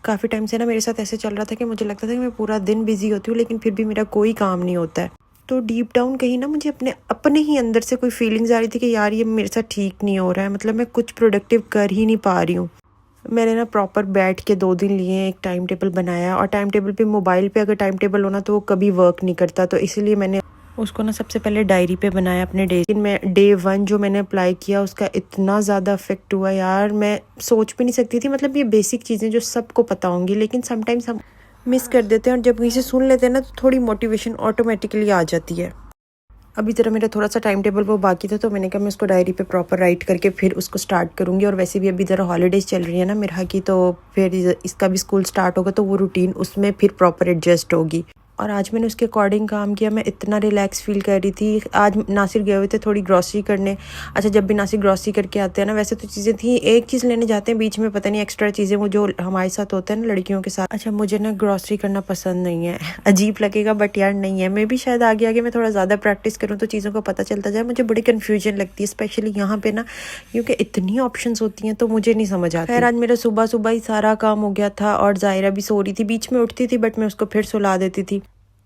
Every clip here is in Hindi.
काफ़ी टाइम से ना मेरे साथ ऐसे चल रहा था कि मुझे लगता था कि मैं पूरा दिन बिजी होती हूँ लेकिन फिर भी मेरा कोई काम नहीं होता है। तो डीप डाउन कहीं ना मुझे अपने अपने ही अंदर से कोई फीलिंग्स आ रही थी कि यार ये मेरे साथ ठीक नहीं हो रहा है, मतलब मैं कुछ प्रोडक्टिव कर ही नहीं पा रही हूँ। मैंने ना प्रॉपर बैठ के 2 दिन लिए, एक टाइम टेबल बनाया, और टाइम टेबल पे मोबाइल पे अगर टाइम टेबल होना तो वो कभी वर्क नहीं करता, तो इसीलिए मैंने उसको ना सबसे पहले डायरी पे बनाया अपने डे। मैं डे 1 जो मैंने अप्लाई किया उसका इतना ज़्यादा इफेक्ट हुआ यार, मैं सोच भी नहीं सकती थी। मतलब ये बेसिक चीज़ें जो सबको पता होंगी लेकिन समटाइम्स हम मिस कर देते हैं, और जब कहीं से सुन लेते हैं ना तो थोड़ी मोटिवेशन ऑटोमेटिकली आ जाती है। अभी तरह मेरा थोड़ा सा टाइम टेबल वो बाकी था, तो मैंने कहा मैं उसको डायरी पे प्रॉपर राइट करके फिर उसको स्टार्ट करूँगी। और वैसे भी अभी ज़रा हॉलीडेज़ चल रही है ना मेरा की, तो फिर इसका भी स्कूल स्टार्ट होगा तो वो रूटीन उसमें फिर प्रॉपर एडजस्ट होगी। और आज मैंने उसके अकॉर्डिंग काम किया, मैं इतना रिलैक्स फील कर रही थी। आज नासिर गए हुए थे थोड़ी ग्रॉसरी करने। अच्छा, जब भी नासिर ग्रॉसरी करके आते हैं ना, वैसे तो चीज़ें थी, एक चीज़ लेने जाते हैं बीच में पता नहीं एक्स्ट्रा चीज़ें वो जो हमारे साथ होता है ना लड़कियों के साथ। अच्छा, मुझे ना ग्रॉसरी करना पसंद नहीं है, अजीब लगेगा बट यार नहीं है। मैं भी शायद आगे आगे मैं थोड़ा ज़्यादा प्रैक्टिस करूँ तो चीज़ों को पता चलता जाए। मुझे बड़ी कन्फ्यूजन लगती है स्पेशली यहाँ पे ना, क्योंकि इतनी ऑप्शंस होती हैं तो मुझे नहीं समझ आता। खैर आज मेरा सुबह सुबह ही सारा काम हो गया था, और जायरा भी सो रही थी, बीच में उठती थी बट मैं उसको फिर सुला देती थी।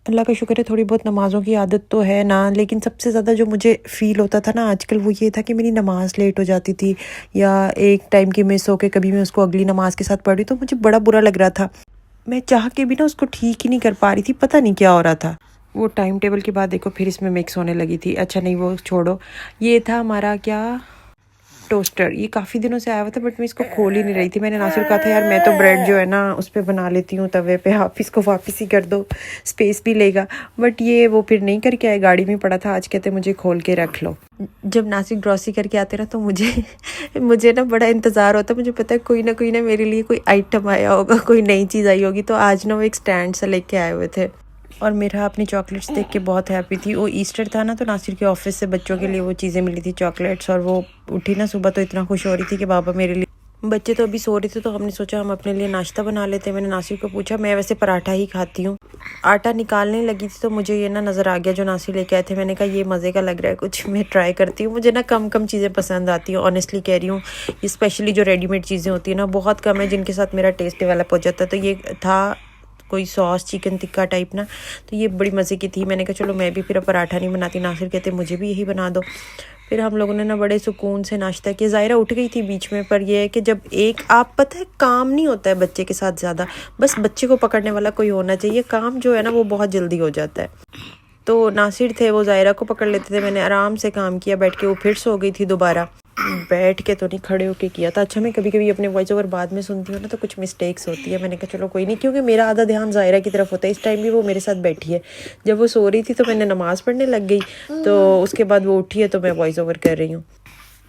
अल्लाह का शुक्र है थोड़ी बहुत नमाज़ों की आदत तो है ना, लेकिन सबसे ज़्यादा जो मुझे फ़ील होता था ना आजकल वो ये था कि मेरी नमाज़ लेट हो जाती थी, या एक टाइम की मिस हो के कभी मैं उसको अगली नमाज़ के साथ पढ़ी तो मुझे बड़ा बुरा लग रहा था। मैं चाह के भी ना उसको ठीक ही नहीं कर पा रही थी, पता नहीं क्या हो रहा था। वो टाइम टेबल के बाद देखो फिर इसमें मिक्स होने लगी थी। अच्छा नहीं वो छोड़ो, ये था हमारा क्या, टोस्टर। ये काफ़ी दिनों से आया हुआ था बट मैं इसको खोल ही नहीं रही थी। मैंने नासिर कहा था यार मैं तो ब्रेड जो है ना उस पर बना लेती हूँ तवे पे, आप इसको वापस ही कर दो, स्पेस भी लेगा। बट ये वो फिर नहीं करके आए, गाड़ी में पड़ा था। आज कहते मुझे खोल के रख लो। जब नासिर ग्रॉसरी करके आते ना तो मुझे ना बड़ा इंतज़ार होता, मुझे पता है कोई ना मेरे लिए कोई आइटम आया होगा, कोई नई चीज़ आई होगी। तो आज ना वो एक स्टैंड सा लेके आए हुए थे, और मेरा अपनी चॉकलेट्स देख के बहुत हैप्पी थी। वो ईस्टर था ना तो नासिर के ऑफिस से बच्चों के लिए वो चीज़ें मिली थी चॉकलेट्स, और वो उठी ना सुबह तो इतना खुश हो रही थी कि बाबा मेरे लिए। बच्चे तो अभी सो रहे थे तो हमने सोचा हम अपने लिए नाश्ता बना लेते हैं। मैंने नासिर को पूछा, मैं वैसे पराठा ही खाती हूँ। आटा निकालने लगी थी तो मुझे ये ना नज़र आ गया जो नासिर लेके आए थे। मैंने कहा ये मज़े का लग रहा है कुछ, मैं ट्राई करती हूँ। मुझे ना कम कम चीज़ें पसंद आती हैं, ऑनेस्टली कह रही हूँ। ये स्पेशली जो रेडीमेड चीज़ें होती हैं ना बहुत कम है जिनके साथ मेरा टेस्ट डेवलप हो जाता है। तो ये था कोई सॉस चिकन टिक्का टाइप ना, तो ये बड़ी मज़े की थी। मैंने कहा चलो मैं भी फिर पराठा नहीं बनाती, नासिर कहते मुझे भी यही बना दो। फिर हम लोगों ने ना बड़े सुकून से नाश्ता किया। ज़ायरा उठ गई थी बीच में, पर यह है कि जब एक आप पता है काम नहीं होता है बच्चे के साथ ज़्यादा, बस बच्चे को पकड़ने वाला कोई होना चाहिए, काम जो है ना वो बहुत जल्दी हो जाता है। तो नासिर थे वो ज़ायरा को पकड़ लेते थे, मैंने आराम से काम किया बैठ के। वो फिर सो गई थी दोबारा, बैठ के तो नहीं खड़े होके किया था। अच्छा मैं कभी कभी अपने वॉइस ओवर बाद में सुनती हूँ ना तो कुछ मिस्टेक्स होती है। मैंने कहा चलो कोई नहीं, क्योंकि मेरा आधा ध्यान ज़ायरा की तरफ होता है। इस टाइम भी वो मेरे साथ बैठी है, जब वो सो रही थी तो मैंने नमाज़ पढ़ने लग गई, तो उसके बाद वो उठी है तो मैं वॉइस ओवर कर रही हूँ।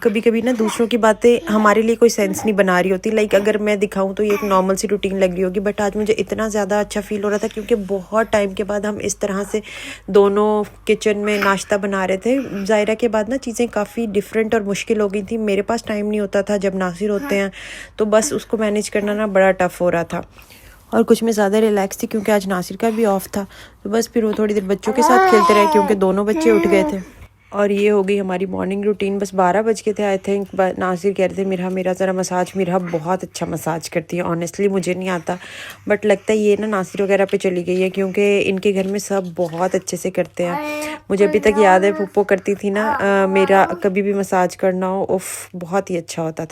कभी कभी ना दूसरों की बातें हमारे लिए कोई सेंस नहीं बना रही होती, लाइक अगर मैं दिखाऊं तो ये एक नॉर्मल सी रूटीन लग रही होगी, बट आज मुझे इतना ज़्यादा अच्छा फील हो रहा था क्योंकि बहुत टाइम के बाद हम इस तरह से दोनों किचन में नाश्ता बना रहे थे। ज़ायरा के बाद ना चीज़ें काफ़ी डिफरेंट और मुश्किल हो गई थी। मेरे पास टाइम नहीं होता था, जब नासिर होते हैं तो बस उसको मैनेज करना ना बड़ा टफ हो रहा था। और कुछ मैं ज़्यादा रिलैक्स थी क्योंकि आज नासिर का भी ऑफ था, तो बस फिर वो थोड़ी देर बच्चों के साथ खेलते रहे क्योंकि दोनों बच्चे उठ गए थे। और ये हो गई हमारी मॉर्निंग रूटीन। बस 12 बज के थे आई थिंक। नासिर कह रहे थे मेरा ज़रा मसाज, मेरा बहुत अच्छा मसाज करती है। ऑनेस्टली मुझे नहीं आता, बट लगता है ये ना नासिर वगैरह पे चली गई है क्योंकि इनके घर में सब बहुत अच्छे से करते हैं। मुझे अभी तक याद है पुप्पो करती थी ना मेरा कभी भी मसाज करना हो, उफ बहुत ही अच्छा होता था।